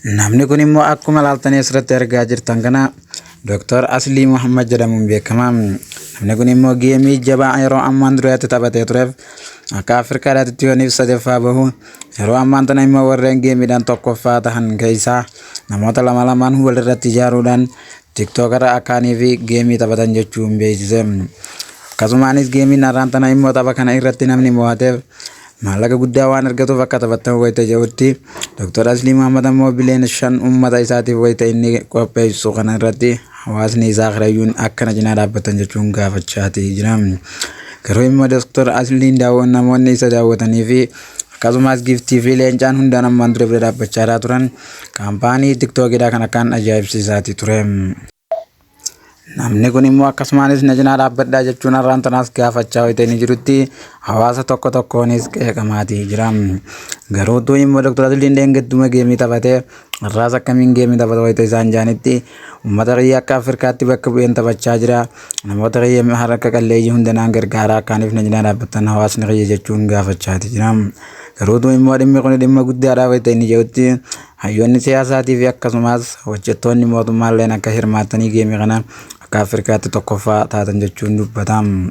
Namni kun immoo akkuma laaltanii asirratti argaa jirtan kana Dr. Aslii Muhammad jedhamuun beekama. Namni kun immoo geemii jabaa yeroo ammaan duraatti taphatee tureef akka Afrikaadhaatti yooniif sadaffaa bahu yeroo ammaan tana immoo warreen geemiidhaan tokkoffaa tahan keessaa namoota lama lamaan walirratti ijaaruudhaan tiktookarra akkaanii fi geemii taphatan jechuun beeksise. Akkasumaanis geemiin har'aan tana immoo tapha kana irratti namni mo'ateef maallaqa guddaa waan argatuuf akka taphatan wayita jedhutti Dr. Aslii Muhammad ammoo bileen 5 uummata isaatiif wayita inni qopheessu kana irratti hawaasni isaa kirayyuun akkana cinaa dhaabbatan jechuun gaafachaati jira. Garuu immoo Dr. Asliin namoonni isa daawwatanii fi akkasumas giftii fi leencaan hundaan ammaan dura bira dhaabbachaa turan kaampaanii tiktookiidhaa kan akkaan ajaa'ibsiisaati ture. Namni kun immoo akkasumas na cinaa dhaabbadhaa jechuun har'aan tanaas gaafachaa wayita inni jirutti hawaasa tokkoonis qeeqamaati jira. Garuu utuu immoo Dr. Asliin dheengadduma geemii taphatee har'aas akkamiin geemii taphata wayita isaan jaanitti uummata qeyyee akka Afrikaatti bakka bu'een taphachaa jira. Namoota qeyyee harka qalleeyyii hundanaan gargaaraa akkaaniif na cinaa dhaabbatan hawaasni qeyyee jechuun gaafachaati jira. Garuu utuu immoo dhimmi kun dhimma guddaadha wayita inni jedhutti hayyoonni siyaasaatii fi akkasumas hojjettoonni mootummaalleen akka hirmaatanii geemii kana akka Afrikaatti tokkoffaa taatan jechuun dubbatama.